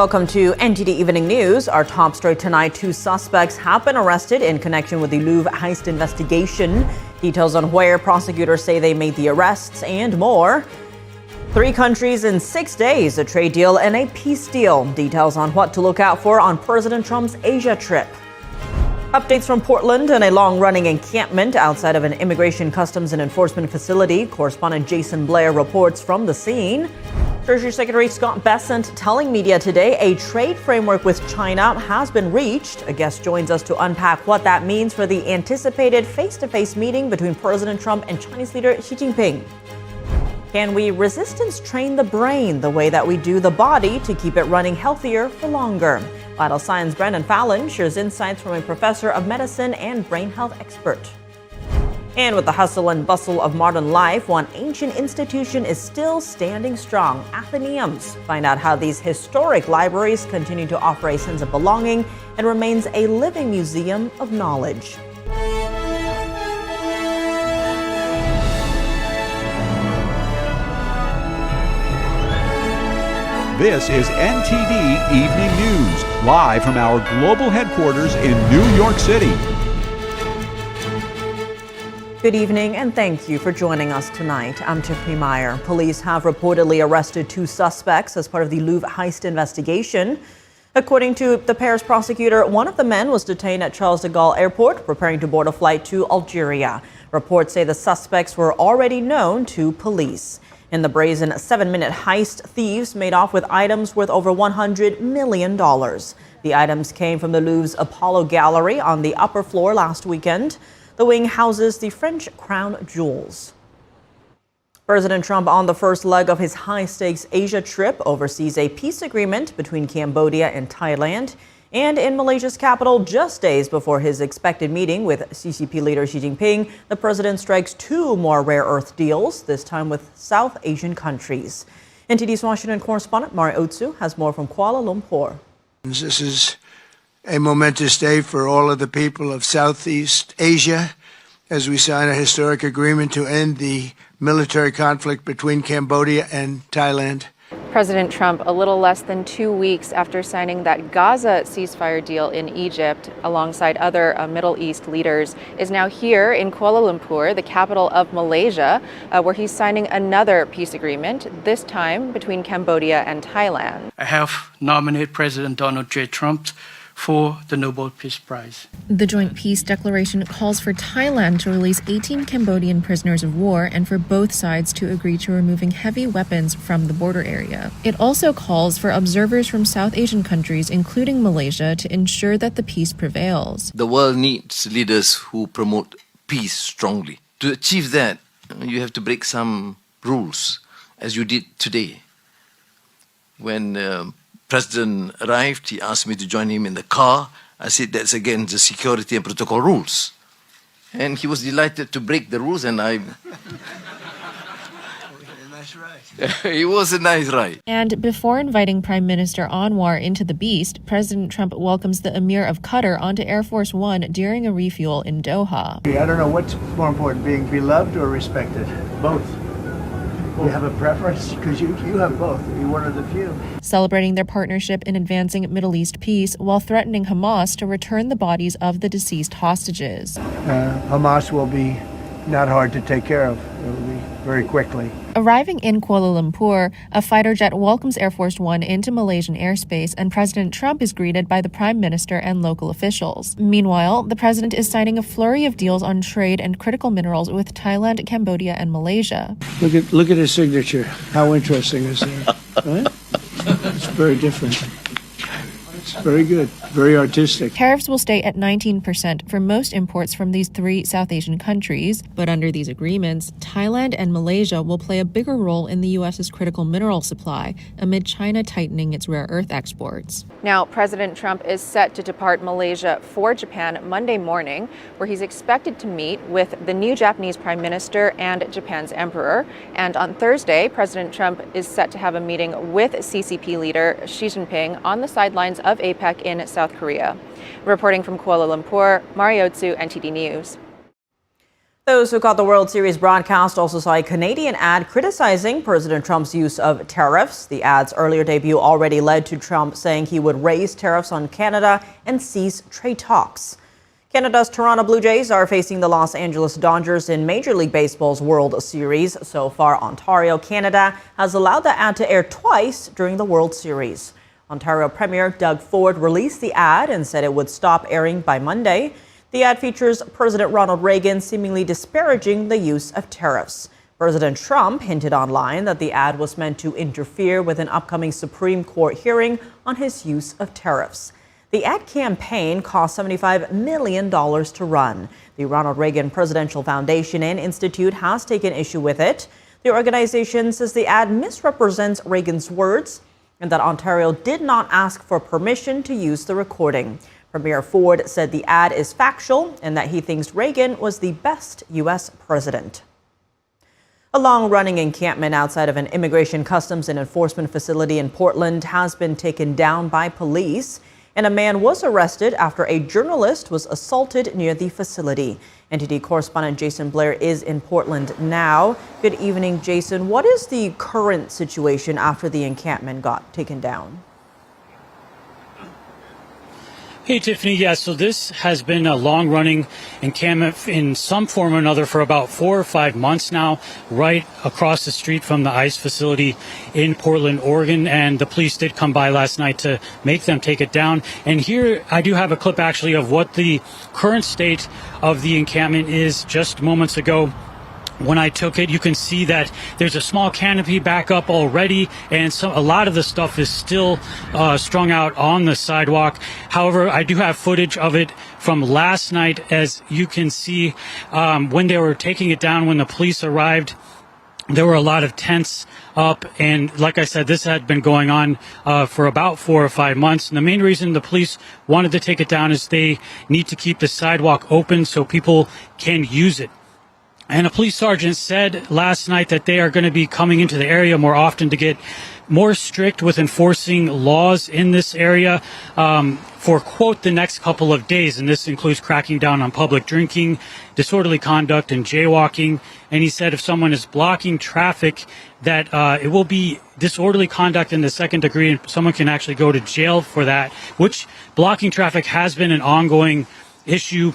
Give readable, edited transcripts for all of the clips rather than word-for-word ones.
Welcome to NTD Evening News. Our top story tonight, 2 suspects have been arrested in connection with the Louvre heist investigation. Details on where prosecutors say they made the arrests and more. 3 countries in 6 days, a trade deal and a peace deal. Details on what to look out for on President Trump's Asia trip. Updates from Portland and a long-running encampment outside of an immigration, customs and enforcement facility. Correspondent Jason Blair reports from the scene. Treasury Secretary Scott Bessent telling media today a trade framework with China has been reached. A guest joins us to unpack what that means for the anticipated face-to-face meeting between President Trump and Chinese leader Xi Jinping. Can we resistance train the brain the way that we do the body to keep it running healthier for longer? Vital Science Brandon Fallon shares insights from a professor of medicine and brain health expert. And with the hustle and bustle of modern life, one ancient institution is still standing strong, Athenaeums. Find out how these historic libraries continue to offer a sense of belonging and remains a living museum of knowledge. This is NTD Evening News, live from our global headquarters in New York City. Good evening and thank you for joining us tonight. I'm Tiffany Meyer. Police have reportedly arrested 2 suspects as part of the Louvre heist investigation. According to the Paris prosecutor, one of the men was detained at Charles de Gaulle Airport, preparing to board a flight to Algeria. Reports say the suspects were already known to police. In the brazen 7-minute heist, thieves made off with items worth over $100 million. The items came from the Louvre's Apollo Gallery on the upper floor last weekend. The wing houses the French crown jewels. President Trump, on the first leg of his high-stakes Asia trip, oversees a peace agreement between Cambodia and Thailand. And in Malaysia's capital, just days before his expected meeting with CCP leader Xi Jinping, the president strikes 2 more rare earth deals, this time with South Asian countries. NTD's Washington correspondent Mari Otsu has more from Kuala Lumpur. This is a momentous day for all of the people of Southeast Asia as we sign a historic agreement to end the military conflict between Cambodia and Thailand. President Trump, a little less than 2 weeks after signing that Gaza ceasefire deal in Egypt alongside other Middle East leaders, is now here in Kuala Lumpur, the capital of Malaysia, where he's signing another peace agreement, this time between Cambodia and Thailand. I have nominated President Donald J. Trump for the Nobel Peace Prize. The joint peace declaration calls for Thailand to release 18 Cambodian prisoners of war and for both sides to agree to removing heavy weapons from the border area. It also calls for observers from South Asian countries, including Malaysia, to ensure that the peace prevails. The world needs leaders who promote peace strongly. To achieve that, you have to break some rules, as you did today. When President arrived, he asked me to join him in the car. I said that's against the security and protocol rules. And he was delighted to break the rules, and I... Nice ride. It was a nice ride. And before inviting Prime Minister Anwar into the beast, President Trump welcomes the Emir of Qatar onto Air Force One during a refuel in Doha. I don't know what's more important, being beloved or respected. Both. You have a preference? Because you have both. You're one of the few. Celebrating their partnership in advancing Middle East peace while threatening Hamas to return the bodies of the deceased hostages. Hamas will be not hard to take care of. It will be very quickly. Arriving in Kuala Lumpur, a fighter jet welcomes Air Force One into Malaysian airspace, and President Trump is greeted by the Prime Minister and local officials. Meanwhile, the president is signing a flurry of deals on trade and critical minerals with Thailand, Cambodia, and Malaysia. Look at his signature. How interesting is that? Right? It's very different. It's very good. Very artistic. Tariffs will stay at 19% for most imports from these 3 South Asian countries. But under these agreements, Thailand and Malaysia will play a bigger role in the U.S.'s critical mineral supply amid China tightening its rare earth exports. Now, President Trump is set to depart Malaysia for Japan Monday morning, where he's expected to meet with the new Japanese Prime Minister and Japan's Emperor. And on Thursday, President Trump is set to have a meeting with CCP leader Xi Jinping on the sidelines of APEC in South Korea. Reporting from Kuala Lumpur, Mari Otsu, NTD News. Those who caught the World Series broadcast also saw a Canadian ad criticizing President Trump's use of tariffs. The ad's earlier debut already led to Trump saying he would raise tariffs on Canada and cease trade talks. Canada's Toronto Blue Jays are facing the Los Angeles Dodgers in Major League Baseball's World Series. So far, Ontario, Canada has allowed the ad to air twice during the World Series. Ontario Premier Doug Ford released the ad and said it would stop airing by Monday. The ad features President Ronald Reagan seemingly disparaging the use of tariffs. President Trump hinted online that the ad was meant to interfere with an upcoming Supreme Court hearing on his use of tariffs. The ad campaign cost $75 million to run. The Ronald Reagan Presidential Foundation and Institute has taken issue with it. The organization says the ad misrepresents Reagan's words and that Ontario did not ask for permission to use the recording. Premier Ford said the ad is factual and that he thinks Reagan was the best U.S. president. A long-running encampment outside of an immigration customs and enforcement facility in Portland has been taken down by police, and a man was arrested after a journalist was assaulted near the facility. NTD correspondent Jason Blair is in Portland now. Good evening, Jason. What is the current situation after the encampment got taken down? Hey, Tiffany. Yeah, so this has been a long-running encampment in some form or another for about 4 or 5 months now, right across the street from the ICE facility in Portland, Oregon. And the police did come by last night to make them take it down. And here I do have a clip actually of what the current state of the encampment is just moments ago. When I took it, you can see that there's a small canopy back up already, and a lot of the stuff is still strung out on the sidewalk. However, I do have footage of it from last night. As you can see, when they were taking it down, when the police arrived, there were a lot of tents up, and like I said, this had been going on for about 4 or 5 months. And the main reason the police wanted to take it down is they need to keep the sidewalk open so people can use it. And a police sergeant said last night that they are going to be coming into the area more often to get more strict with enforcing laws in this area for, quote, the next couple of days. And this includes cracking down on public drinking, disorderly conduct, and jaywalking. And he said if someone is blocking traffic, that it will be disorderly conduct in the second degree, and someone can actually go to jail for that, which blocking traffic has been an ongoing issue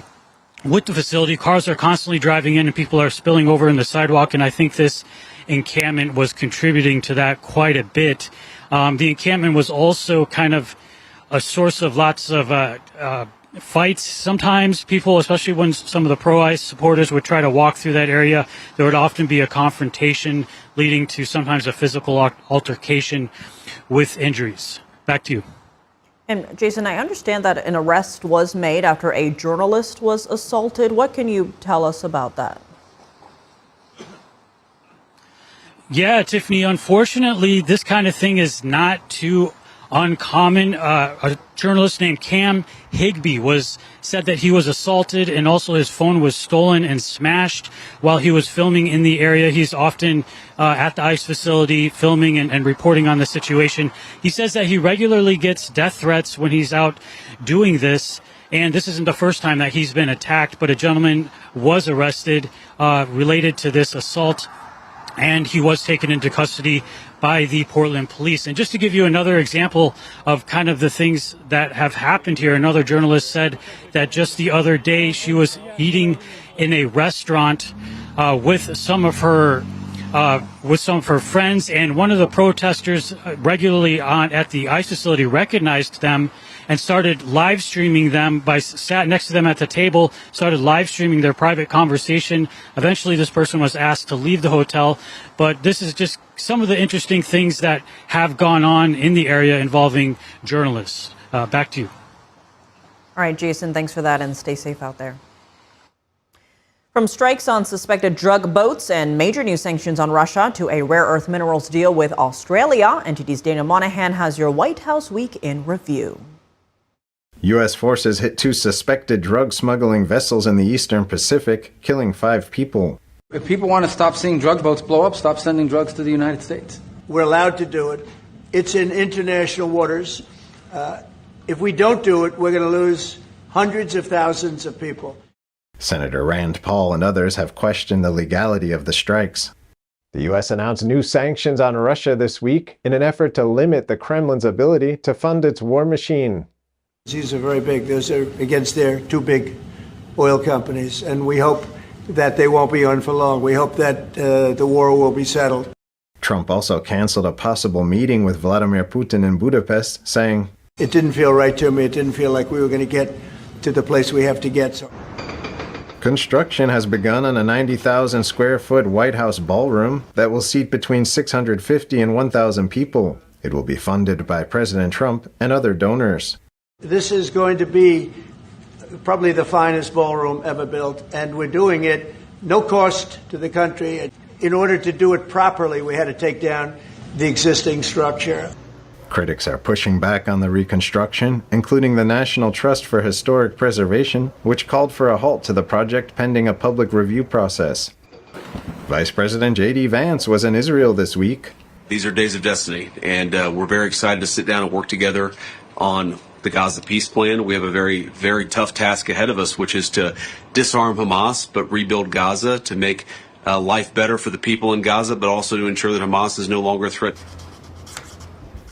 with the facility. Cars are constantly driving in and people are spilling over in the sidewalk, and I think this encampment was contributing to that quite a bit. The encampment was also kind of a source of lots of fights. Sometimes people, especially when some of the pro-ICE supporters would try to walk through that area, there would often be a confrontation leading to sometimes a physical altercation with injuries. Back to you. And Jason, I understand that an arrest was made after a journalist was assaulted. What can you tell us about that? Yeah, Tiffany, unfortunately, this kind of thing is not too uncommon. A journalist named Cam Higbee said that he was assaulted, and also his phone was stolen and smashed while he was filming in the area. He's often at the ICE facility filming and reporting on the situation. He says that he regularly gets death threats when he's out doing this. And this isn't the first time that he's been attacked, but a gentleman was arrested related to this assault, and he was taken into custody by the Portland police. And just to give you another example of kind of the things that have happened here, another journalist said that just the other day she was eating in a restaurant with some of her friends, and one of the protesters regularly at the ICE facility recognized them and started live streaming them sat next to them at the table, started live streaming their private conversation. Eventually, this person was asked to leave the hotel. But this is just some of the interesting things that have gone on in the area involving journalists. Back to you. All right, Jason, thanks for that, and stay safe out there. From strikes on suspected drug boats and major new sanctions on Russia to a rare earth minerals deal with Australia, NTD's Dana Monahan has your White House Week in review. U.S. forces hit 2 suspected drug smuggling vessels in the Eastern Pacific, killing 5 people. If people want to stop seeing drug boats blow up, stop sending drugs to the United States. We're allowed to do it. It's in international waters. If we don't do it, we're going to lose hundreds of thousands of people. Senator Rand Paul and others have questioned the legality of the strikes. The U.S. announced new sanctions on Russia this week in an effort to limit the Kremlin's ability to fund its war machine. These are very big. Those are against their two big oil companies, and we hope that they won't be on for long. We hope that the war will be settled. Trump also canceled a possible meeting with Vladimir Putin in Budapest, saying, "It didn't feel right to me. It didn't feel like we were going to get to the place we have to get." So. Construction has begun on a 90,000 square foot White House ballroom that will seat between 650 and 1,000 people. It will be funded by President Trump and other donors. This is going to be probably the finest ballroom ever built, and we're doing it no cost to the country. In order to do it properly, we had to take down the existing structure. Critics are pushing back on the reconstruction, including the National Trust for Historic Preservation, which called for a halt to the project pending a public review process. Vice President J.D. Vance was in Israel this week. These are days of destiny, and we're very excited to sit down and work together on the Gaza peace plan. We have a very, very tough task ahead of us, which is to disarm Hamas, but rebuild Gaza to make life better for the people in Gaza, but also to ensure that Hamas is no longer a threat.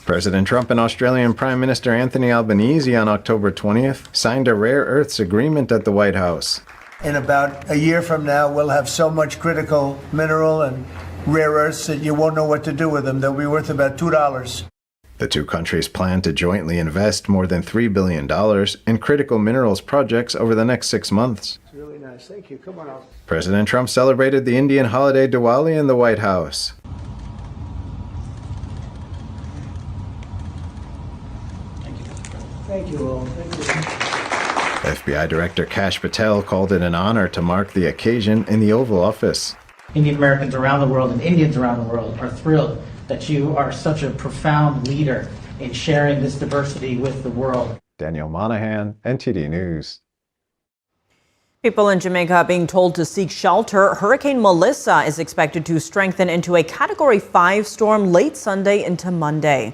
President Trump and Australian Prime Minister Anthony Albanese on October 20th signed a rare earths agreement at the White House. In about a year from now, we'll have so much critical mineral and rare earths that you won't know what to do with them. They'll be worth about $2. The two countries plan to jointly invest more than $3 billion in critical minerals projects over the next 6 months. It's really nice. Thank you. Come on out. President Trump celebrated the Indian holiday Diwali in the White House. Thank you all. Thank you. FBI Director Kash Patel called it an honor to mark the occasion in the Oval Office. Indian Americans around the world and Indians around the world are thrilled that you are such a profound leader in sharing this diversity with the world. Daniel Monahan, NTD News. People in Jamaica are being told to seek shelter. Hurricane Melissa is expected to strengthen into a Category 5 storm late Sunday into Monday.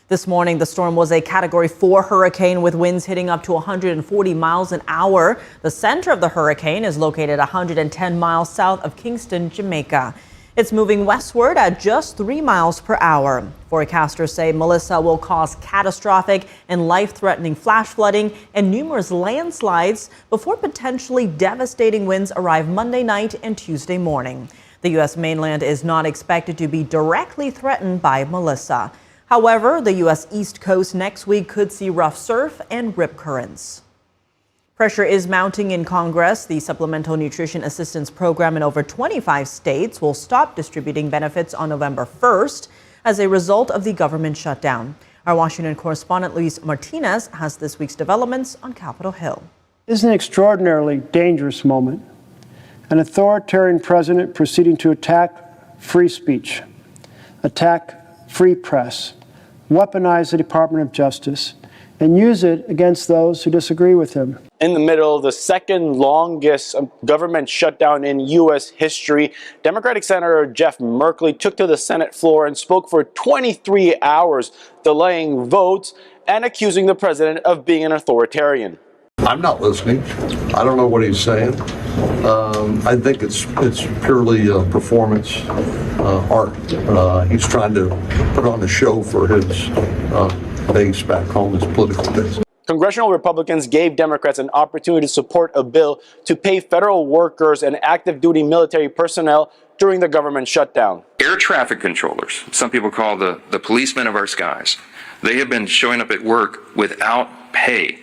This morning, the storm was a Category 4 hurricane with winds hitting up to 140 miles an hour. The center of the hurricane is located 110 miles south of Kingston, Jamaica. It's moving westward at just 3 miles per hour. Forecasters say Melissa will cause catastrophic and life-threatening flash flooding and numerous landslides before potentially devastating winds arrive Monday night and Tuesday morning. The U.S. mainland is not expected to be directly threatened by Melissa. However, the U.S. East Coast next week could see rough surf and rip currents. Pressure is mounting in Congress. The Supplemental Nutrition Assistance Program in over 25 states will stop distributing benefits on November 1st as a result of the government shutdown. Our Washington correspondent Luis Martinez has this week's developments on Capitol Hill. This is an extraordinarily dangerous moment. An authoritarian president proceeding to attack free speech, attack free press, weaponize the Department of Justice, and use it against those who disagree with him. In the middle of the second longest government shutdown in U.S. history, Democratic Senator Jeff Merkley took to the Senate floor and spoke for 23 hours, delaying votes and accusing the president of being an authoritarian. I'm not listening. I don't know what he's saying. I think it's purely performance art. He's trying to put on a show for his base back home, his political base. Congressional Republicans gave Democrats an opportunity to support a bill to pay federal workers and active duty military personnel during the government shutdown. Air traffic controllers, some people call the policemen of our skies, they have been showing up at work without pay.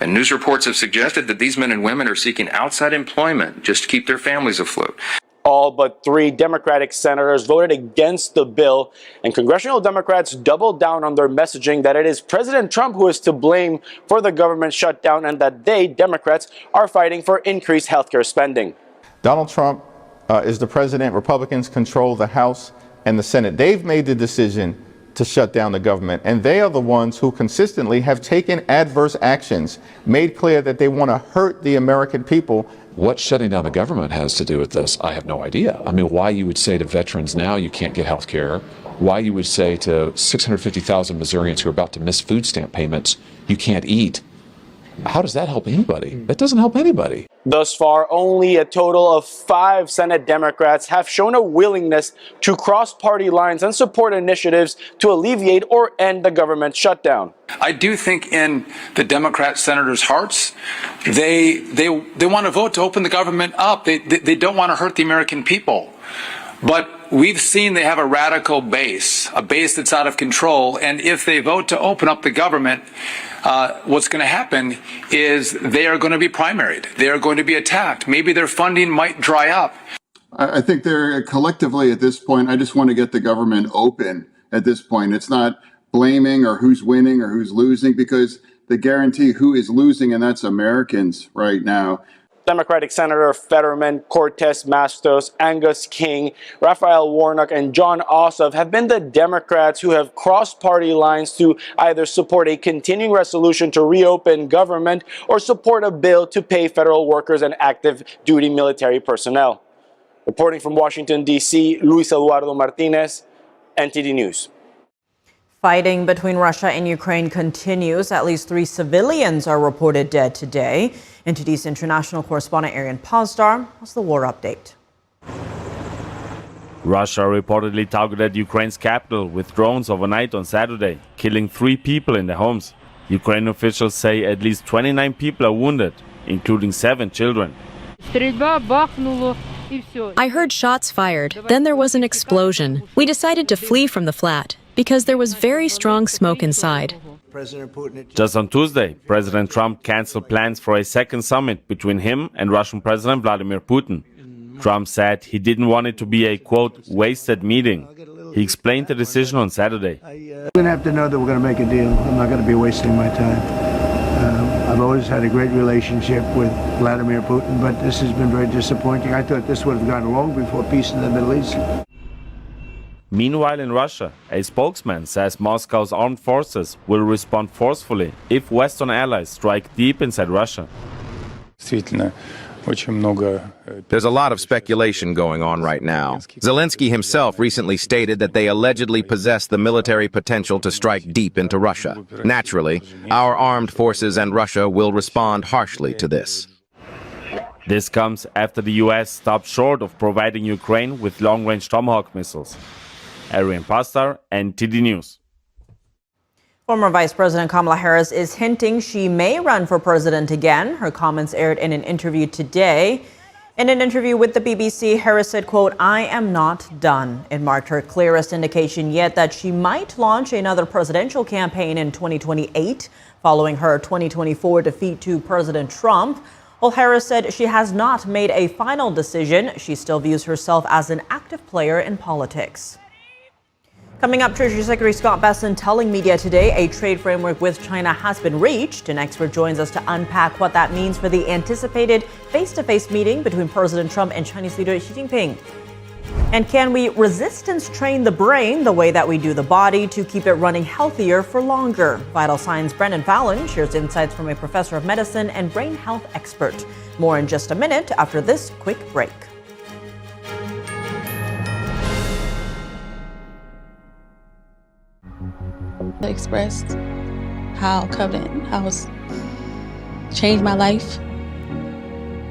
And news reports have suggested that these men and women are seeking outside employment just to keep their families afloat. All but 3 Democratic senators voted against the bill, and congressional Democrats doubled down on their messaging that it is President Trump who is to blame for the government shutdown and that they, Democrats, are fighting for increased healthcare spending. Donald Trump is the president. Republicans control the House and the Senate. They've made the decision to shut down the government, and they are the ones who consistently have taken adverse actions, made clear that they want to hurt the American people. What shutting down the government has to do with this, I have no idea. I mean, why you would say to veterans now you can't get health care, why you would say to 650,000 Missourians who are about to miss food stamp payments you can't eat. How does that help anybody? That doesn't help anybody. Thus far, only a total of 5 Senate Democrats have shown a willingness to cross party lines and support initiatives to alleviate or end the government shutdown. I do think in the Democrat senators' hearts, they want to vote to open the government up. They don't want to hurt the American people. But we've seen they have a radical base, a base that's out of control. And if they vote to open up the government, what's going to happen is they are going to be primaried. They are going to be attacked. Maybe their funding might dry up. I think they're collectively at this point, I just want to get the government open at this point. It's not blaming or who's winning or who's losing, because they guarantee who is losing, and that's Americans right now. Democratic Senator Fetterman, Cortez Matos, Angus King, Raphael Warnock, and John Ossoff have been the Democrats who have crossed party lines to either support a continuing resolution to reopen government or support a bill to pay federal workers and active duty military personnel. Reporting from Washington, D.C., Luis Eduardo Martinez, NTD News. Fighting between Russia and Ukraine continues. At least 3 civilians are reported dead today. NTD's international correspondent Arian Pozdar has the war update. Russia reportedly targeted Ukraine's capital with drones overnight on Saturday, killing 3 people in their homes. Ukrainian officials say at least 29 people are wounded, including 7 children. I heard shots fired. Then there was an explosion. We decided to flee from the flat because there was very strong smoke inside. Just on Tuesday, President Trump canceled plans for a second summit between him and Russian President Vladimir Putin. Trump said he didn't want it to be a, quote, wasted meeting. He explained the decision on Saturday. You're going to have to know that we're going to make a deal. I'm not going to be wasting my time. I've always had a great relationship with Vladimir Putin, but this has been very disappointing. I thought this would have gone long before peace in the Middle East. Meanwhile, in Russia, a spokesman says Moscow's armed forces will respond forcefully if Western allies strike deep inside Russia. There's a lot of speculation going on right now. Zelensky himself recently stated that they allegedly possess the military potential to strike deep into Russia. Naturally, our armed forces and Russia will respond harshly to this. This comes after the U.S. stopped short of providing Ukraine with long-range Tomahawk missiles. Arian Pozdar, NTD News. Former Vice President Kamala Harris is hinting she may run for president again. Her comments aired in an interview today. In an interview with the BBC, Harris said, quote, "I am not done." It marked her clearest indication yet that she might launch another presidential campaign in 2028, following her 2024 defeat to President Trump. While Harris said she has not made a final decision, she still views herself as an active player in politics. Coming up, Treasury Secretary Scott Bessent telling media today a trade framework with China has been reached. An expert joins us to unpack what that means for the anticipated face-to-face meeting between President Trump and Chinese leader Xi Jinping. And can we resistance train the brain the way that we do the body to keep it running healthier for longer? Vital Signs' Brendan Fallon shares insights from a professor of medicine and brain health expert. More in just a minute after this quick break. Expressed how Covenant House changed my life.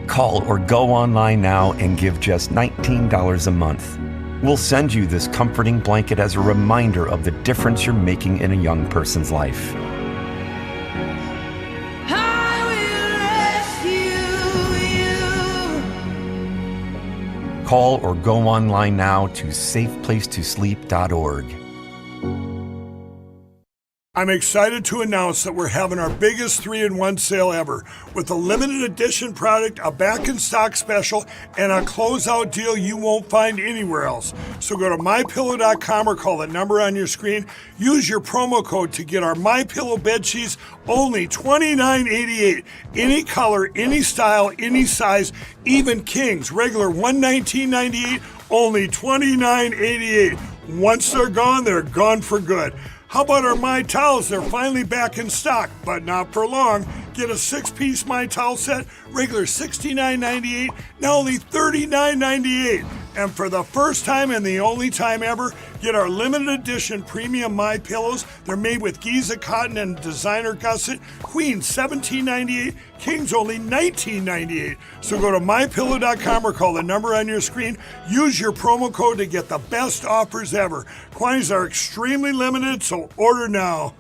Call or go online now and give just $19 a month. We'll send you this comforting blanket as a reminder of the difference you're making in a young person's life. Call or go online now to safeplacetosleep.org. I'm excited to announce that we're having our biggest 3-in-1 sale ever with a limited edition product, a back-in-stock special, and a closeout deal you won't find anywhere else. So go to MyPillow.com or call the number on your screen. Use your promo code to get our MyPillow bed sheets only $29.88. Any color, any style, any size, even kings. Regular $119.98, only $29.88. Once they're gone for good. How about our My Towels? They're finally back in stock, but not for long. Get a 6-piece My Towel set, regular $69.98, now only $39.98. And for the first time and the only time ever, get our limited edition premium My Pillows. They're made with Giza cotton and designer gusset. Queens $17.98, Kings only $19.98. So go to mypillow.com or call the number on your screen. Use your promo code to get the best offers ever. Quantities are extremely limited, so order now.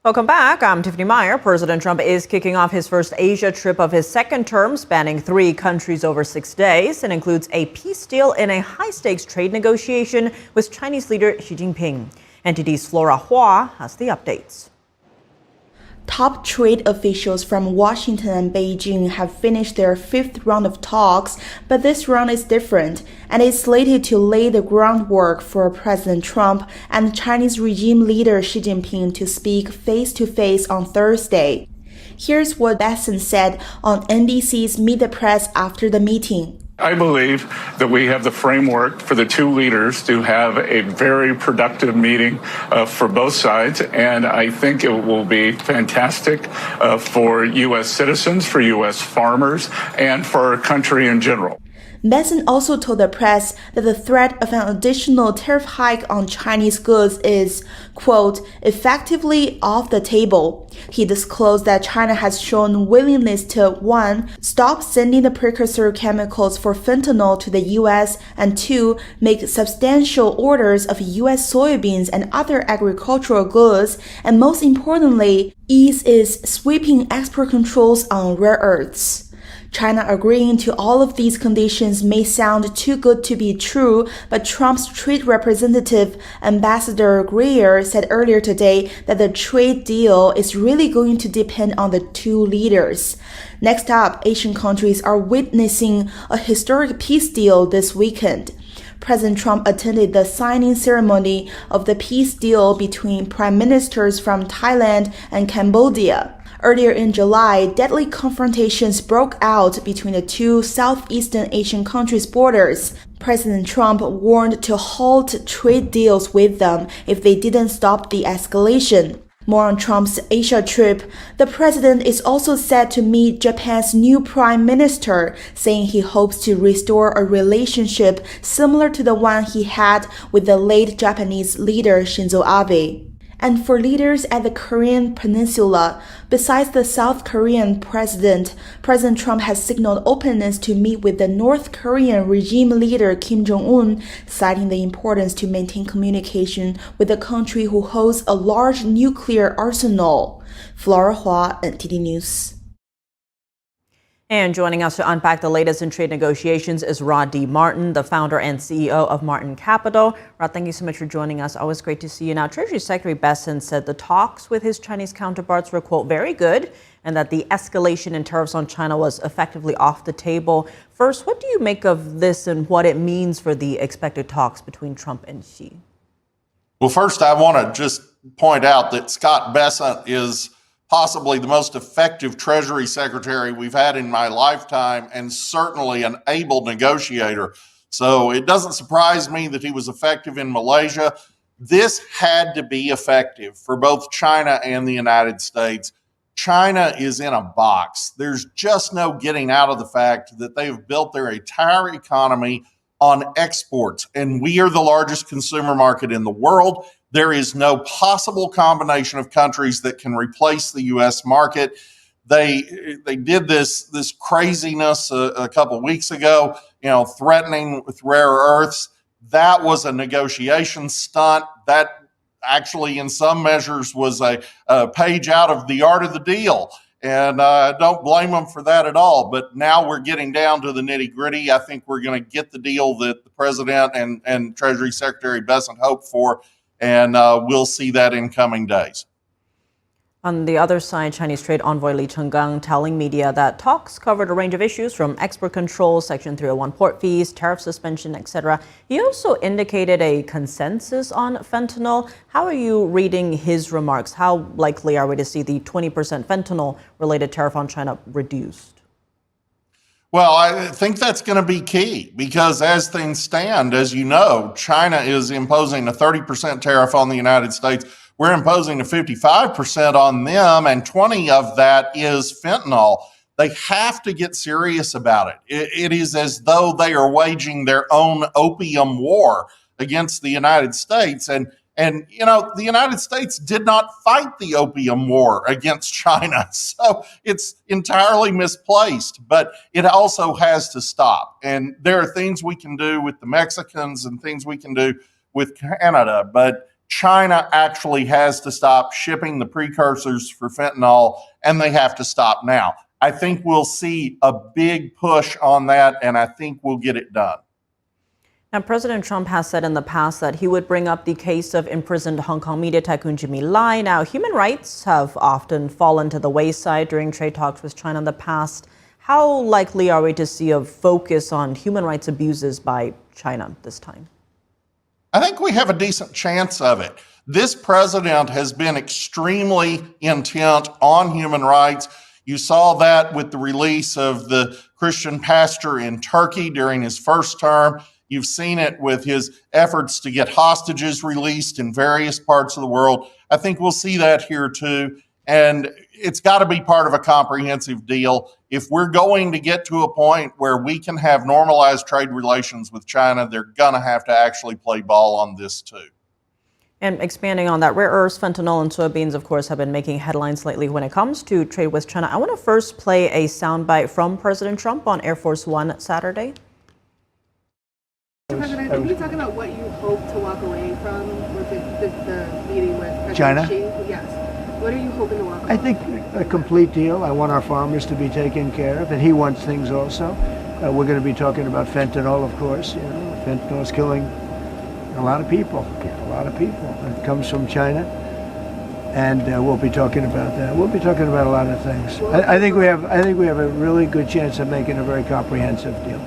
Welcome back. I'm Tiffany Meyer. President Trump is kicking off his first Asia trip of his second term, spanning 3 countries over 6 days, and includes a peace deal in a high-stakes trade negotiation with Chinese leader Xi Jinping. NTD's Flora Hua has the updates. Top trade officials from Washington and Beijing have finished their 5th round of talks, but this round is different and is slated to lay the groundwork for President Trump and Chinese regime leader Xi Jinping to speak face-to-face on Thursday. Here's what Besson said on NBC's Meet the Press after the meeting. I believe that we have the framework for the 2 leaders to have a very productive meeting for both sides, and I think it will be fantastic for U.S. citizens, for U.S. farmers, and for our country in general. Besson also told the press that the threat of an additional tariff hike on Chinese goods is, quote, effectively off the table. He disclosed that China has shown willingness to 1. Stop sending the precursor chemicals for fentanyl to the U.S., and 2. Make substantial orders of U.S. soybeans and other agricultural goods, and most importantly, ease its sweeping export controls on rare earths. China agreeing to all of these conditions may sound too good to be true, but Trump's trade representative, Ambassador Greer, said earlier today that the trade deal is really going to depend on the 2 leaders. Next up, Asian countries are witnessing a historic peace deal this weekend. President Trump attended the signing ceremony of the peace deal between prime ministers from Thailand and Cambodia. Earlier in July, deadly confrontations broke out between the 2 Southeastern Asian countries' borders. President Trump warned to halt trade deals with them if they didn't stop the escalation. More on Trump's Asia trip. The president is also set to meet Japan's new prime minister, saying he hopes to restore a relationship similar to the one he had with the late Japanese leader Shinzo Abe. And for leaders at the Korean Peninsula, besides the South Korean president, President Trump has signaled openness to meet with the North Korean regime leader Kim Jong-un, citing the importance to maintain communication with a country who holds a large nuclear arsenal. Flora Hua, NTD News. And joining us to unpack the latest in trade negotiations is Rod D. Martin, the founder and CEO of Martin Capital. Rod, thank you so much for joining us. Always great to see you. Now, Treasury Secretary Besson said the talks with his Chinese counterparts were, quote, very good, and that the escalation in tariffs on China was effectively off the table. First, what do you make of this and what it means for the expected talks between Trump and Xi? Well, first, I want to just point out that Scott Bessent is possibly the most effective Treasury Secretary we've had in my lifetime, and certainly an able negotiator. So it doesn't surprise me that he was effective in Malaysia. This had to be effective for both China and the United States. China is in a box. There's just no getting out of the fact that they have built their entire economy on exports, and we are the largest consumer market in the world. There is no possible combination of countries that can replace the U.S. market. They did this craziness a couple of weeks ago, threatening with rare earths. That was a negotiation stunt. That actually, in some measures, was a page out of The Art of the Deal. And I don't blame them for that at all. But now we're getting down to the nitty gritty. I think we're going to get the deal that the president and Treasury Secretary Bessent hoped for. And we'll see that in coming days. On the other side, Chinese trade envoy Li Chenggang telling media that talks covered a range of issues from export controls, Section 301 port fees, tariff suspension, etc. He also indicated a consensus on fentanyl. How are you reading his remarks? How likely are we to see the 20% fentanyl-related tariff on China reduced? Well, I think that's going to be key because as things stand, as you know, China is imposing a 30% tariff on the United States. We're imposing a 55% on them, and 20 of that is fentanyl. They have to get serious about it. It is as though they are waging their own opium war against the United States. And you know, the United States did not fight the opium war against China. So it's entirely misplaced, but it also has to stop. And there are things we can do with the Mexicans and things we can do with Canada, but China actually has to stop shipping the precursors for fentanyl, and they have to stop now. I think we'll see a big push on that, and I think we'll get it done. Now, President Trump has said in the past that he would bring up the case of imprisoned Hong Kong media tycoon Jimmy Lai. Now, human rights have often fallen to the wayside during trade talks with China in the past. How likely are we to see a focus on human rights abuses by China this time? I think we have a decent chance of it. This president has been extremely intent on human rights. You saw that with the release of the Christian pastor in Turkey during his first term. You've seen it with his efforts to get hostages released in various parts of the world. I think we'll see that here too. And it's got to be part of a comprehensive deal. If we're going to get to a point where we can have normalized trade relations with China, they're going to have to actually play ball on this too. And expanding on that, rare earths, fentanyl, and soybeans, of course, have been making headlines lately when it comes to trade with China. I want to first play a soundbite from President Trump on Air Force One Saturday. President, can you talk about what you hope to walk away from with the meeting with President China? Xi? Yes. What are you hoping to walk away? I think a complete deal. I want our farmers to be taken care of, and he wants things also. We're going to be talking about fentanyl, of course. You know, fentanyl is killing a lot of people. It comes from China, and we'll be talking about that. We'll be talking about a lot of things. I think we have a really good chance of making a very comprehensive deal.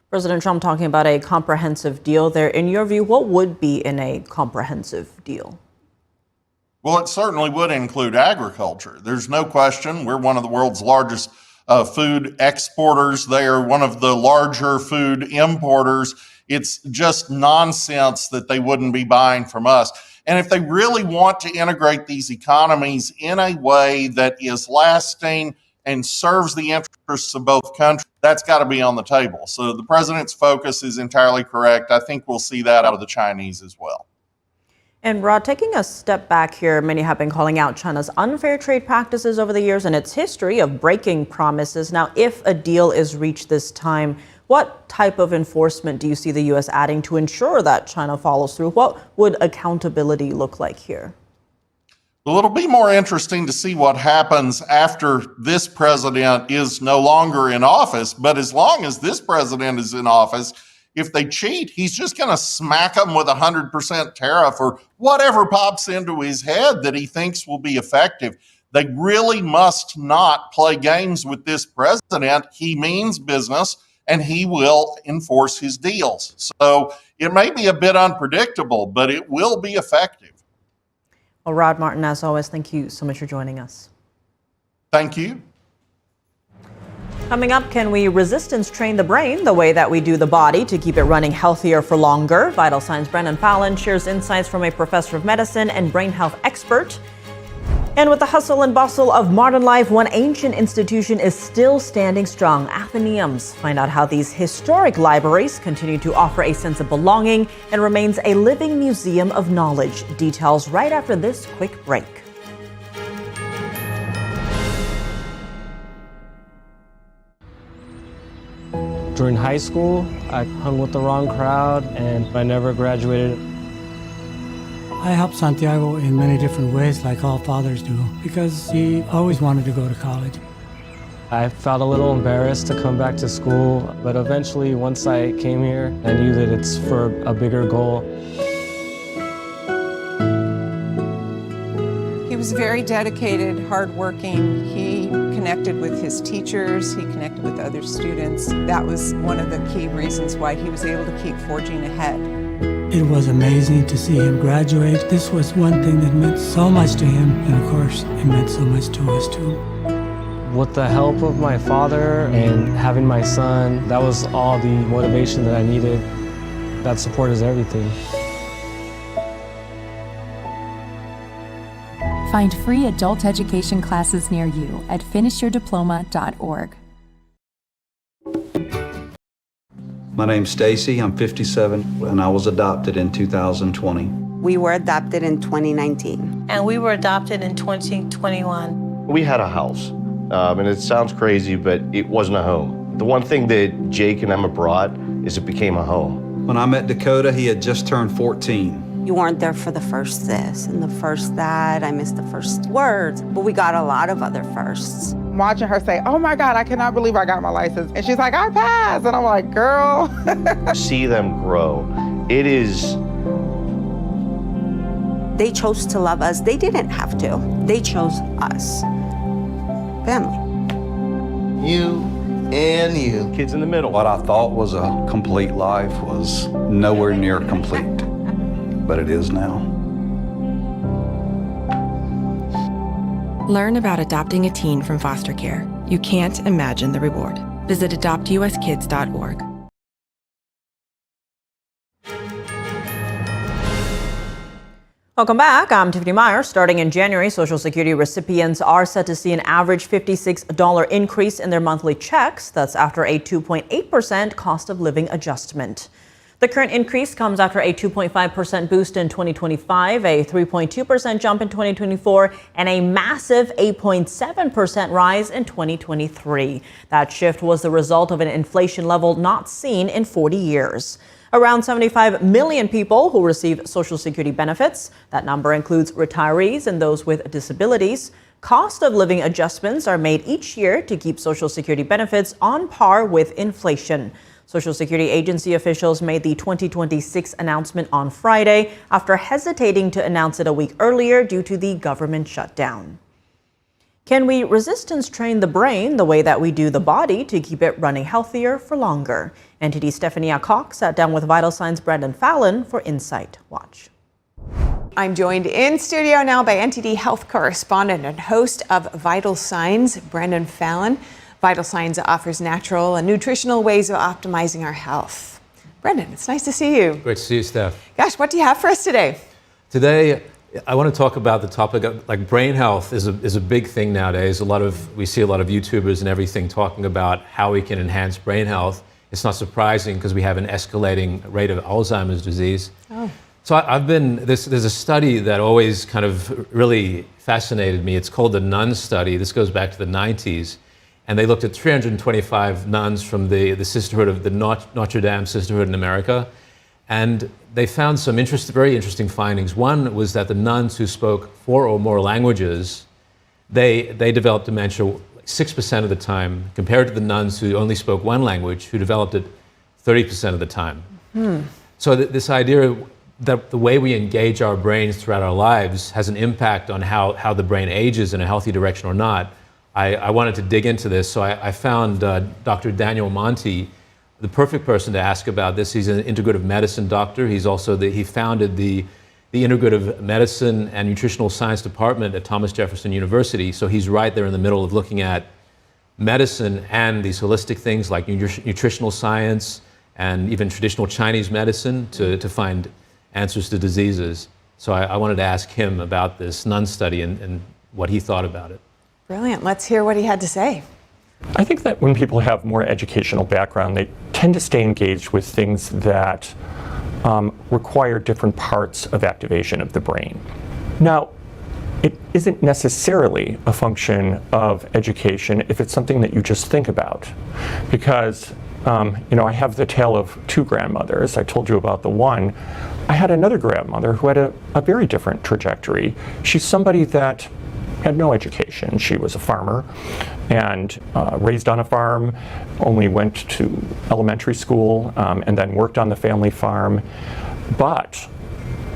President Trump talking about a comprehensive deal there. In your view, what would be in a comprehensive deal? Well, it certainly would include agriculture. There's no question. We're one of the world's largest food exporters. They are one of the larger food importers. It's just nonsense that they wouldn't be buying from us. And if they really want to integrate these economies in a way that is lasting and serves the interests of both countries, that's got to be on the table. So the president's focus is entirely correct. I think we'll see that out of the Chinese as well. And Rod, taking a step back here, many have been calling out China's unfair trade practices over the years and its history of breaking promises. Now, if a deal is reached this time, what type of enforcement do you see the U.S. adding to ensure that China follows through? What would accountability look like here? Well, it'll be more interesting to see what happens after this president is no longer in office. But as long as this president is in office, if they cheat, he's just going to smack them with 100% tariff or whatever pops into his head that he thinks will be effective. They really must not play games with this president. He means business, and he will enforce his deals. So it may be a bit unpredictable, but it will be effective. Well, Rod Martin, as always, thank you so much for joining us. Thank you. Coming up, can we resistance train the brain the way that we do the body to keep it running healthier for longer? Vital Signs' Brennan Fallon shares insights from a professor of medicine and brain health expert. And with the hustle and bustle of modern life, one ancient institution is still standing strong, Athenaeums. Find out how these historic libraries continue to offer a sense of belonging and remains a living museum of knowledge. Details right after this quick break. During high school, I hung with the wrong crowd and I never graduated. I helped Santiago in many different ways, like all fathers do, because he always wanted to go to college. I felt a little embarrassed to come back to school, but eventually, once I came here, I knew that it's for a bigger goal. He was very dedicated, hardworking. He connected with his teachers. He connected with other students. That was one of the key reasons why he was able to keep forging ahead. It was amazing to see him graduate. This was one thing that meant so much to him, and of course, it meant so much to us too. With the help of my father and having my son, that was all the motivation that I needed. That support is everything. Find free adult education classes near you at finishyourdiploma.org. My name's Stacy, I'm 57, and I was adopted in 2020. We were adopted in 2019. And we were adopted in 2021. We had a house, and it sounds crazy, but it wasn't a home. The one thing that Jake and Emma brought is it became a home. When I met Dakota, he had just turned 14. You weren't there for the first this and the first that. I missed the first words, but we got a lot of other firsts. Watching her say, oh my God, I cannot believe I got my license. And she's like, I passed. And I'm like, girl. See them grow. It is. They chose to love us. They didn't have to. They chose us. Family. You and you. Kids in the middle. What I thought was a complete life was nowhere near complete, but it is now. Learn about adopting a teen from foster care. You can't imagine the reward. Visit adoptuskids.org. Welcome back. I'm Tiffany Meyer. Starting in January, Social Security recipients are set to see an average $56 increase in their monthly checks. That's after a 2.8% cost of living adjustment. The current increase comes after a 2.5% boost in 2025, a 3.2% jump in 2024, and a massive 8.7% rise in 2023. That shift was the result of an inflation level not seen in 40 years. Around 75 million people who receive Social Security benefits. That number includes retirees and those with disabilities. Cost of living adjustments are made each year to keep Social Security benefits on par with inflation. Social Security agency officials made the 2026 announcement on Friday after hesitating to announce it a week earlier due to the government shutdown. Can we resistance train the brain the way that we do the body to keep it running healthier for longer? NTD Stephanie Cox sat down with Vital Signs' Brandon Fallon for Insight. Watch. I'm joined in studio now by NTD health correspondent and host of Vital Signs, Brandon Fallon. Vital Signs offers natural and nutritional ways of optimizing our health. Brendan, it's nice to see you. Great to see you, Steph. Gosh, what do you have for us today? Today, I want to talk about the topic of like brain health is a big thing nowadays. We see a lot of YouTubers and everything talking about how we can enhance brain health. It's not surprising because we have an escalating rate of Alzheimer's disease. Oh. So there's a study that always kind of really fascinated me. It's called the Nun Study. This goes back to the 90s. And they looked at 325 nuns from the Sisterhood of the Notre Dame Sisterhood in America. And they found some very interesting findings. One was that the nuns who spoke 4 or more languages, they developed dementia 6% of the time, compared to the nuns who only spoke 1 language, who developed it 30% of the time. So this idea that the way we engage our brains throughout our lives has an impact on how the brain ages in a healthy direction or not. I wanted to dig into this, so I found Dr. Daniel Monti, the perfect person to ask about this. He's an integrative medicine doctor. He's also he founded the integrative medicine and nutritional science department at Thomas Jefferson University. So he's right there in the middle of looking at medicine and these holistic things like nutritional science and even traditional Chinese medicine to find answers to diseases. So I wanted to ask him about this Nun study and what he thought about it. Brilliant. Let's hear what he had to say. I think that when people have more educational background, they tend to stay engaged with things that require different parts of activation of the brain. Now, it isn't necessarily a function of education if it's something that you just think about. Because, I have the tale of 2 grandmothers. I told you about the one. I had another grandmother who had a very different trajectory. She's somebody that had no education. She was a farmer and raised on a farm, only went to elementary school and then worked on the family farm. But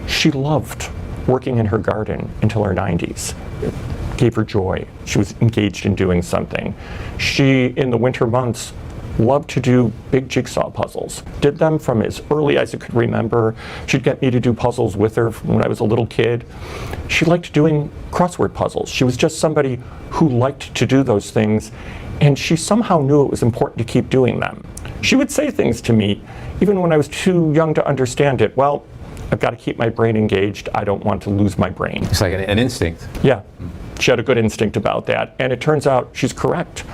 she loved working in her garden until her 90s. It gave her joy. She was engaged in doing something. She, in the winter months, loved to do big jigsaw puzzles. Did them from as early as I could remember. She'd get me to do puzzles with her when I was a little kid. She liked doing crossword puzzles. She was just somebody who liked to do those things, and she somehow knew it was important to keep doing them. She would say things to me, even when I was too young to understand it. Well, I've got to keep my brain engaged. I don't want to lose my brain. It's like an instinct. Yeah. She had a good instinct about that. And it turns out she's correct.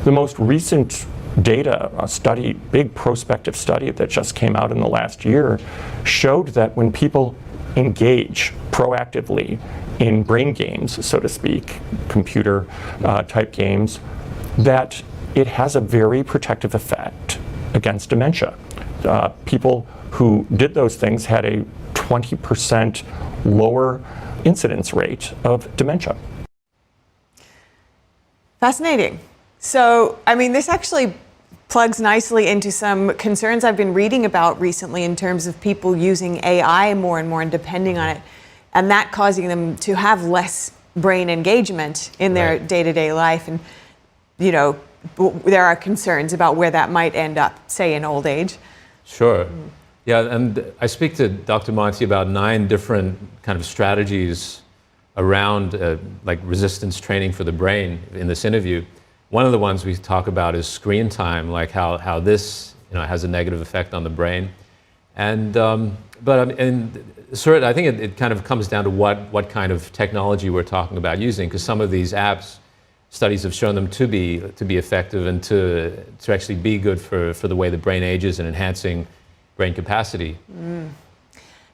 The most recent data, a study, big prospective study that just came out in the last year, showed that when people engage proactively in brain games, so to speak, computer type games, that it has a very protective effect against dementia. People who did those things had a 20% lower incidence rate of dementia. Fascinating. So, I mean, this actually plugs nicely into some concerns I've been reading about recently in terms of people using AI more and more and depending on it, and that causing them to have less brain engagement in their day-to-day life. And, you know, there are concerns about where that might end up, say, in old age. Sure. Yeah, and I speak to Dr. Monti about 9 different kind of strategies around like resistance training for the brain in this interview. One of the ones we talk about is screen time, like how this has a negative effect on the brain. And I think it kind of comes down to what kind of technology we're talking about using, because some of these apps, studies have shown them to be effective and to actually be good for the way the brain ages and enhancing brain capacity.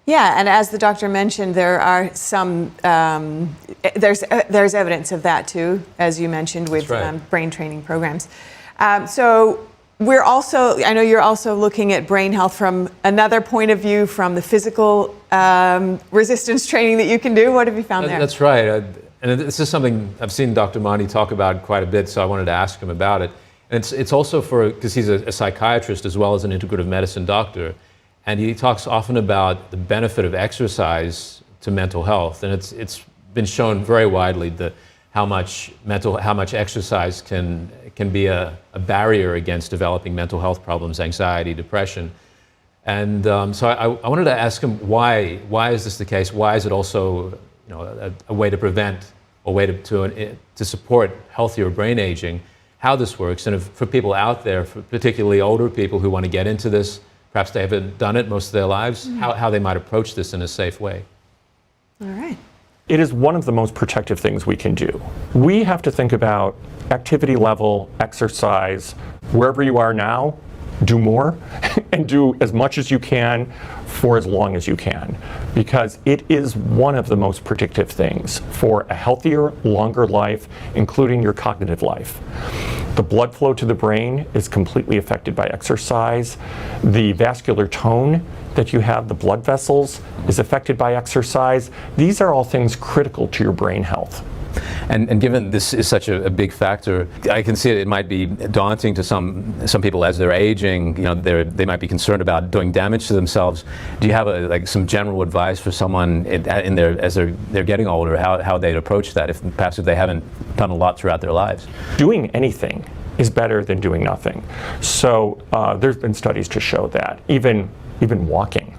Yeah, and as the doctor mentioned, there are some, there's evidence of that too, as you mentioned, with brain training programs. So we're also, I know you're also looking at brain health from another point of view, from the physical resistance training that you can do. What have you found there? That's right. And this is something I've seen Dr. Monti talk about quite a bit, so I wanted to ask him about it. And it's also because he's a psychiatrist as well as an integrative medicine doctor. And he talks often about the benefit of exercise to mental health. And it's been shown very widely how much exercise can be a barrier against developing mental health problems, anxiety, depression. And so I wanted to ask him why is this the case? Why is it also a way to prevent, a way to support healthier brain aging, how this works, and if, for people out there, particularly older people who want to get into this, perhaps they haven't done it most of their lives, how they might approach this in a safe way. All right. It is one of the most protective things we can do. We have to think about activity level, exercise, wherever you are now, do more and do as much as you can for as long as you can, because it is one of the most predictive things for a healthier, longer life, including your cognitive life. The blood flow to the brain is completely affected by exercise. The vascular tone that you have, the blood vessels, is affected by exercise. These are all things critical to your brain health. And given this is such a big factor, I can see it might be daunting to some people as they're aging. They might be concerned about doing damage to themselves. Do you have some general advice for someone as they're getting older, how they'd approach that, if they haven't done a lot throughout their lives? Doing anything is better than doing nothing. So there's been studies to show that even walking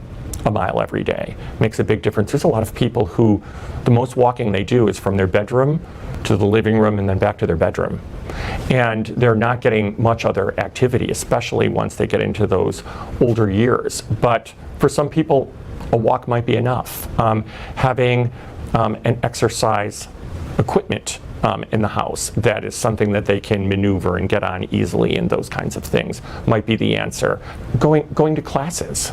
a mile every day makes a big difference. There's a lot of people who the most walking they do is from their bedroom to the living room and then back to their bedroom. And they're not getting much other activity, especially once they get into those older years. But for some people, a walk might be enough. Having an exercise equipment in the house that is something that they can maneuver and get on easily, and those kinds of things might be the answer. Going to classes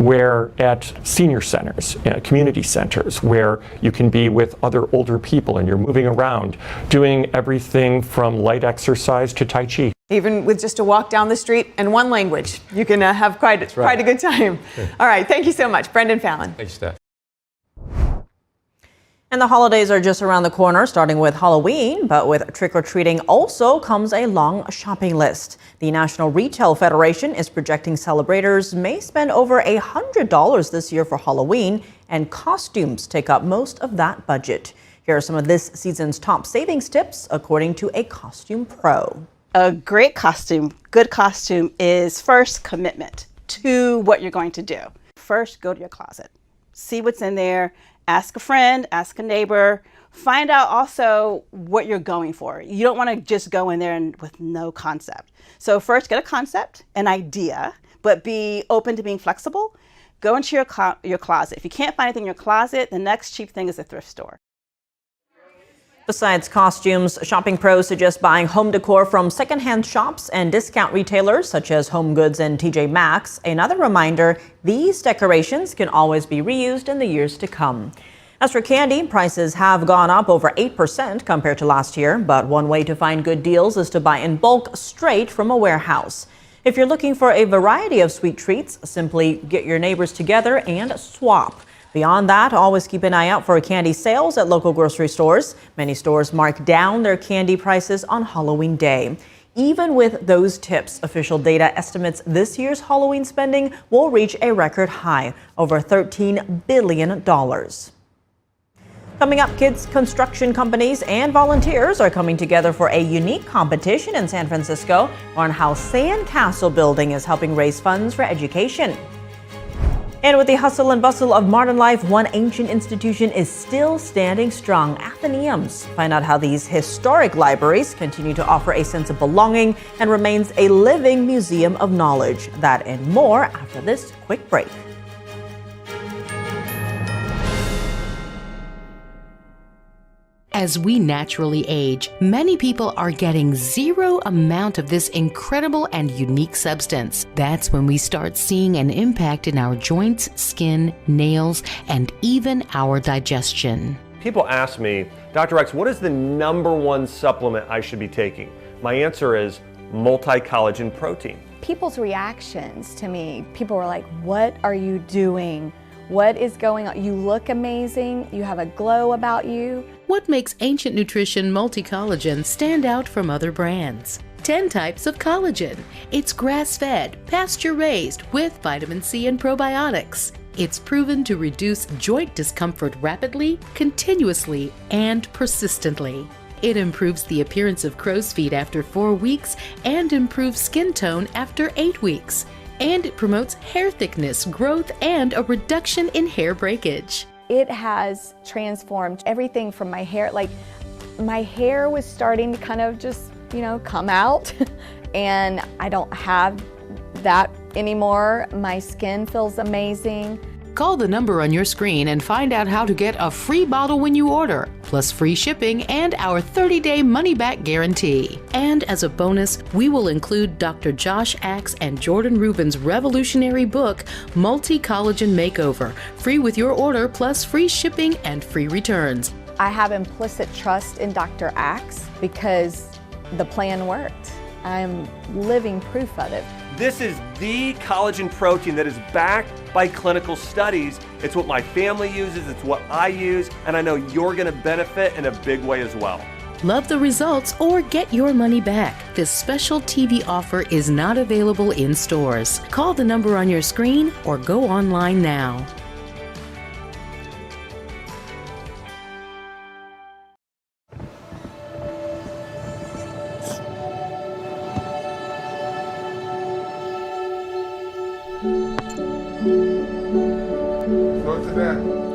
where at senior centers, community centers, where you can be with other older people and you're moving around, doing everything from light exercise to Tai Chi. Even with just a walk down the street and one language, you can have quite a good time. All right, thank you so much, Brendan Fallon. Thanks, Steph. And the holidays are just around the corner, starting with Halloween, but with trick-or-treating also comes a long shopping list. The National Retail Federation is projecting celebrators may spend over $100 this year for Halloween, and costumes take up most of that budget. Here are some of this season's top savings tips, according to a costume pro. A great costume, good costume, is first commitment to what you're going to do. First, go to your closet, see what's in there. Ask a friend, ask a neighbor, find out also what you're going for. You don't want to just go in there with no concept. So first get a concept, an idea, but be open to being flexible. Go into your closet. If you can't find anything in your closet, the next cheap thing is a thrift store. Besides costumes, shopping pros suggest buying home decor from secondhand shops and discount retailers such as Home Goods and TJ Maxx. Another reminder, these decorations can always be reused in the years to come. As for candy, prices have gone up over 8% compared to last year, but one way to find good deals is to buy in bulk straight from a warehouse. If you're looking for a variety of sweet treats, simply get your neighbors together and swap. Beyond that, always keep an eye out for candy sales at local grocery stores. Many stores mark down their candy prices on Halloween Day. Even with those tips, official data estimates this year's Halloween spending will reach a record high, over $13 billion. Coming up, kids, construction companies, and volunteers are coming together for a unique competition in San Francisco on how Sandcastle building is helping raise funds for education. And with the hustle and bustle of modern life, one ancient institution is still standing strong, Athenaeums. Find out how these historic libraries continue to offer a sense of belonging and remains a living museum of knowledge. That and more after this quick break. As we naturally age, many people are getting zero amount of this incredible and unique substance. That's when we start seeing an impact in our joints, skin, nails, and even our digestion. People ask me, Dr. X, what is the #1 supplement I should be taking? My answer is multi-collagen protein. People's reactions to me, people were like, what are you doing? What is going on? You look amazing. You have a glow about you. What makes Ancient Nutrition Multi-Collagen stand out from other brands? 10 types of collagen. It's grass-fed, pasture-raised with vitamin C and probiotics. It's proven to reduce joint discomfort rapidly, continuously, and persistently. It improves the appearance of crow's feet after 4 weeks and improves skin tone after 8 weeks. And it promotes hair thickness, growth, and a reduction in hair breakage. It has transformed everything from my hair. Like, my hair was starting to kind of just, come out, and I don't have that anymore. My skin feels amazing. Call the number on your screen and find out how to get a free bottle when you order, plus free shipping and our 30-day money-back guarantee. And as a bonus, we will include Dr. Josh Axe and Jordan Rubin's revolutionary book, Multi-Collagen Makeover, free with your order, plus free shipping and free returns. I have implicit trust in Dr. Axe because the plan worked. I'm living proof of it. This is the collagen protein that is backed by clinical studies. It's what my family uses, it's what I use, and I know you're gonna benefit in a big way as well. Love the results or get your money back. This special TV offer is not available in stores. Call the number on your screen or go online now.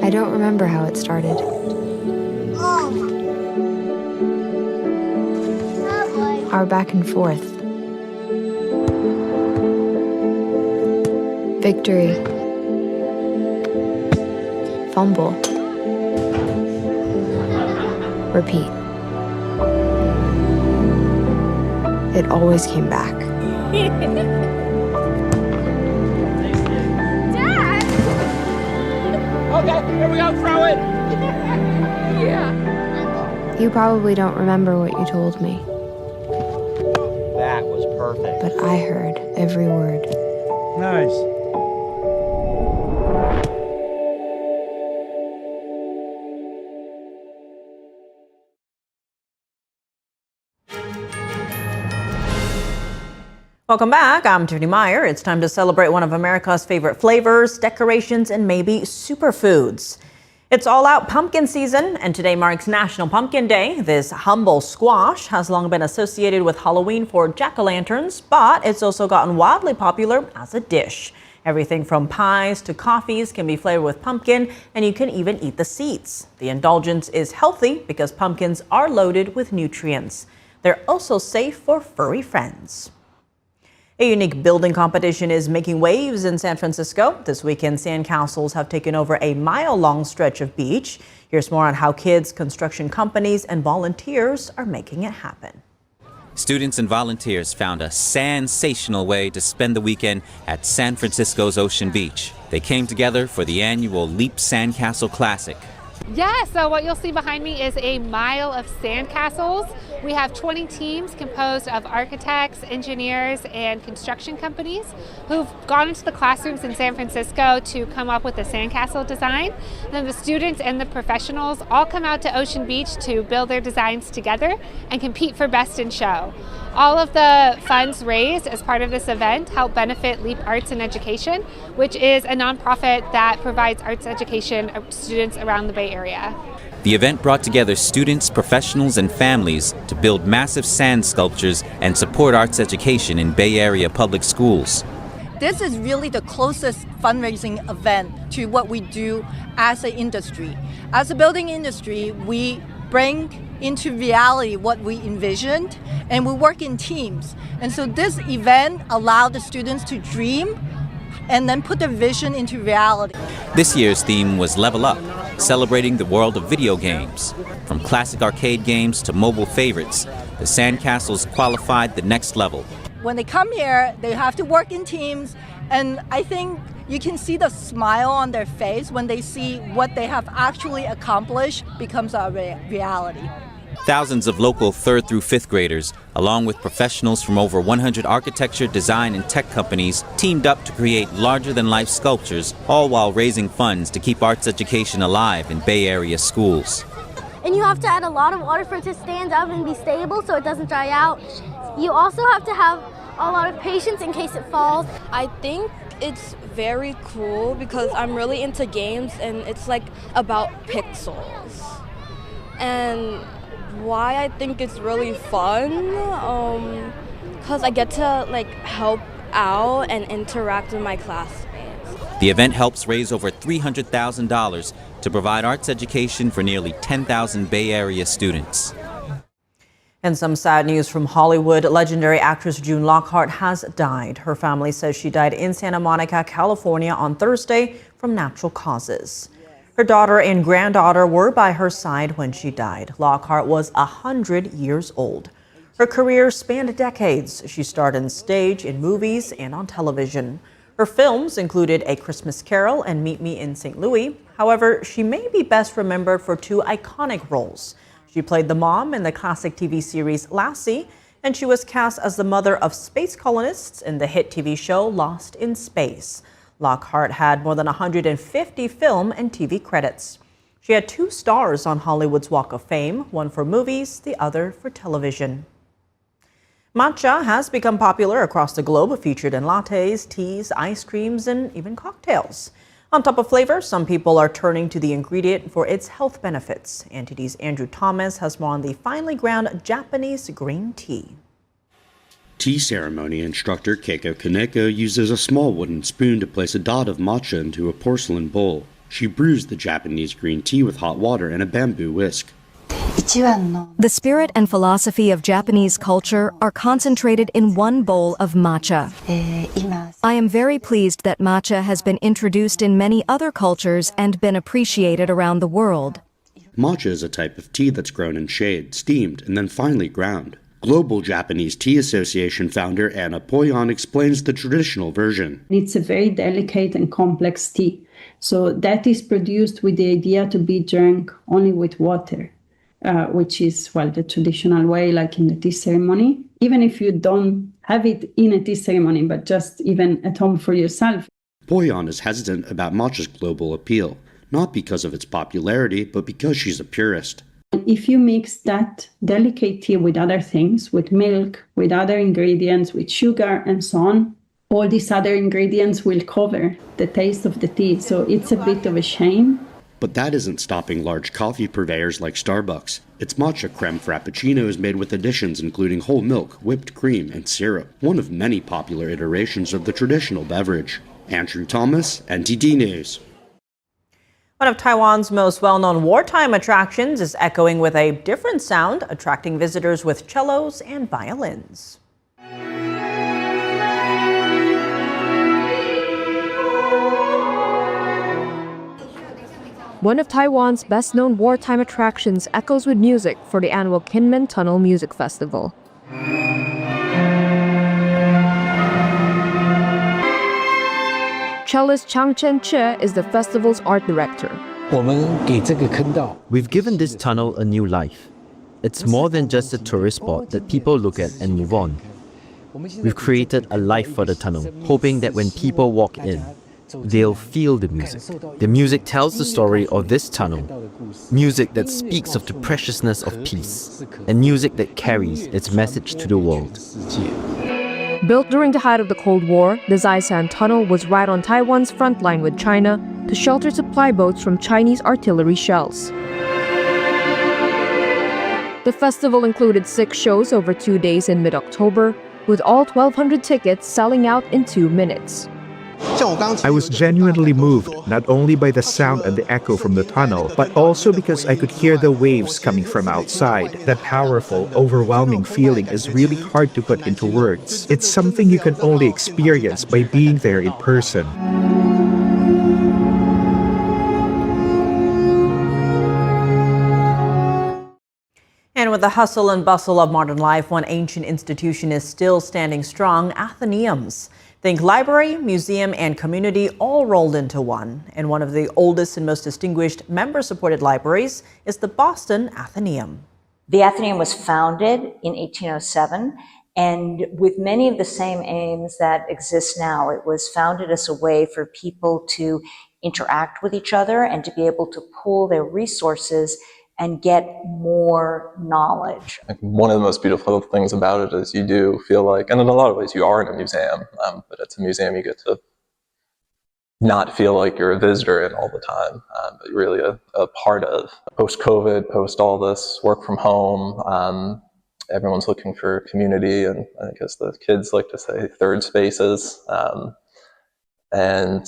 I don't remember how it started. Our back and forth. Victory. Fumble. Repeat. It always came back. Okay, here we go, throw it! Yeah. You probably don't remember what you told me. That was perfect. But I heard every word. Nice. Welcome back. I'm Tiffany Meyer. It's time to celebrate one of America's favorite flavors, decorations, and maybe superfoods. It's all out pumpkin season, and today marks National Pumpkin Day. This humble squash has long been associated with Halloween for jack-o'-lanterns, but it's also gotten wildly popular as a dish. Everything from pies to coffees can be flavored with pumpkin, and you can even eat the seeds. The indulgence is healthy because pumpkins are loaded with nutrients. They're also safe for furry friends. A unique building competition is making waves in San Francisco. This weekend, sandcastles have taken over a mile-long stretch of beach. Here's more on how kids, construction companies, and volunteers are making it happen. Students and volunteers found a sensational way to spend the weekend at San Francisco's Ocean Beach. They came together for the annual Leap Sandcastle Classic. Yeah, so what you'll see behind me is a mile of sandcastles. We have 20 teams composed of architects, engineers, and construction companies who've gone into the classrooms in San Francisco to come up with a sandcastle design. And then the students and the professionals all come out to Ocean Beach to build their designs together and compete for Best in Show. All of the funds raised as part of this event help benefit Leap Arts and Education, which is a nonprofit that provides arts education to students around the Bay Area. The event brought together students, professionals, and families to build massive sand sculptures and support arts education in Bay Area public schools. This is really the closest fundraising event to what we do as an industry. As a building industry, we bring into reality what we envisioned, and we work in teams. And so this event allowed the students to dream and then put their vision into reality. This year's theme was Level Up, celebrating the world of video games. From classic arcade games to mobile favorites, the sandcastles qualified the next level. When they come here, they have to work in teams, and I think you can see the smile on their face when they see what they have actually accomplished becomes a reality. Thousands of local 3rd through 5th graders, along with professionals from over 100 architecture, design, and tech companies, teamed up to create larger-than-life sculptures, all while raising funds to keep arts education alive in Bay Area schools. And you have to add a lot of water for it to stand up and be stable so it doesn't dry out. You also have to have a lot of patience in case it falls. I think it's very cool because I'm really into games and it's like about pixels. And why I think it's really fun, because I get to like help out and interact with my classmates. The event helps raise over $300,000 to provide arts education for nearly 10,000 Bay Area students. And some sad news from Hollywood. Legendary actress June Lockhart has died. Her family says she died in Santa Monica, California on Thursday from natural causes. Her daughter and granddaughter were by her side when she died. Lockhart was 100 years old. Her career spanned decades. She starred on stage, in movies, and on television. Her films included A Christmas Carol and Meet Me in St. Louis. However, she may be best remembered for two iconic roles. She played the mom in the classic TV series Lassie, and she was cast as the mother of space colonists in the hit TV show Lost in Space. Lockhart had more than 150 film and TV credits. She had 2 stars on Hollywood's Walk of Fame, one for movies, the other for television. Matcha has become popular across the globe, featured in lattes, teas, ice creams, and even cocktails. On top of flavor, some people are turning to the ingredient for its health benefits. NTD's Andrew Thomas has more on the finely ground Japanese green tea. Tea ceremony instructor Keiko Kaneko uses a small wooden spoon to place a dot of matcha into a porcelain bowl. She brews the Japanese green tea with hot water and a bamboo whisk. The spirit and philosophy of Japanese culture are concentrated in one bowl of matcha. I am very pleased that matcha has been introduced in many other cultures and been appreciated around the world. Matcha is a type of tea that's grown in shade, steamed, and then finely ground. Global Japanese Tea Association founder Anna Poyon explains the traditional version. It's a very delicate and complex tea. So that is produced with the idea to be drunk only with water, which is, well, the traditional way, like in the tea ceremony. Even if you don't have it in a tea ceremony, but just even at home for yourself. Poyon is hesitant about matcha's global appeal, not because of its popularity, but because she's a purist. If you mix that delicate tea with other things, with milk, with other ingredients, with sugar and so on, all these other ingredients will cover the taste of the tea. So it's a bit of a shame. But that isn't stopping large coffee purveyors like Starbucks. Its matcha creme frappuccino is made with additions including whole milk, whipped cream, and syrup, one of many popular iterations of the traditional beverage. Andrew Thomas, NTD News. One of Taiwan's most well-known wartime attractions is echoing with a different sound, attracting visitors with cellos and violins. One of Taiwan's best-known wartime attractions echoes with music for the annual Kinmen Tunnel Music Festival. Cellist Chang Chen-che is the festival's art director. We've given this tunnel a new life. It's more than just a tourist spot that people look at and move on. We've created a life for the tunnel, hoping that when people walk in, they'll feel the music. The music tells the story of this tunnel, music that speaks of the preciousness of peace, and music that carries its message to the world. Built during the height of the Cold War, the Zaisan Tunnel was right on Taiwan's front line with China to shelter supply boats from Chinese artillery shells. The festival included 6 shows over 2 days in mid-October, with all 1,200 tickets selling out in 2 minutes. I was genuinely moved, not only by the sound and the echo from the tunnel, but also because I could hear the waves coming from outside. That powerful, overwhelming feeling is really hard to put into words. It's something you can only experience by being there in person. And with the hustle and bustle of modern life, one ancient institution is still standing strong: Athenaeums. Think library, museum, and community all rolled into one. And one of the oldest and most distinguished member-supported libraries is the Boston Athenaeum. The Athenaeum was founded in 1807, and with many of the same aims that exist now. It was founded as a way for people to interact with each other and to be able to pool their resources and get more knowledge. One of the most beautiful things about it is you do feel like, and in a lot of ways you are in a museum, but it's a museum you get to not feel like you're a visitor in all the time, but you're really a part of. Post-COVID, post all this work from home, everyone's looking for community, and I think as the kids like to say, third spaces. And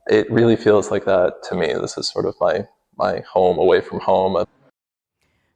it really feels like that to me. This is sort of my home away from home.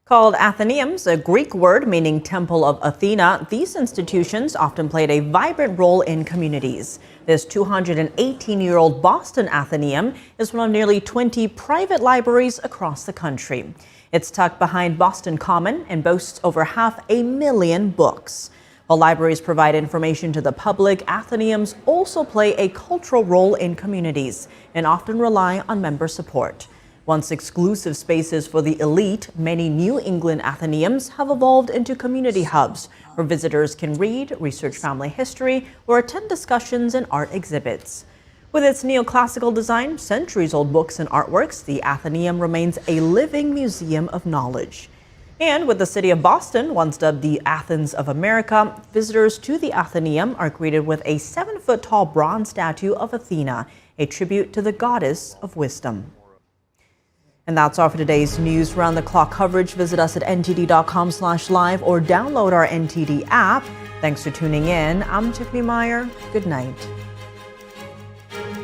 Called Athenaeums, a Greek word meaning Temple of Athena, these institutions often played a vibrant role in communities. This 218-year-old Boston Athenaeum is one of nearly 20 private libraries across the country. It's tucked behind Boston Common and boasts over 500,000 books. While libraries provide information to the public, Athenaeums also play a cultural role in communities and often rely on member support. Once exclusive spaces for the elite, many New England Athenaeums have evolved into community hubs where visitors can read, research family history, or attend discussions and art exhibits. With its neoclassical design, centuries-old books and artworks, the Athenaeum remains a living museum of knowledge. And with the city of Boston, once dubbed the Athens of America, visitors to the Athenaeum are greeted with a 7-foot-tall bronze statue of Athena, a tribute to the goddess of wisdom. And that's all for today's news. Round-the-clock coverage. Visit us at ntd.com/live or download our NTD app. Thanks for tuning in. I'm Tiffany Meyer. Good night.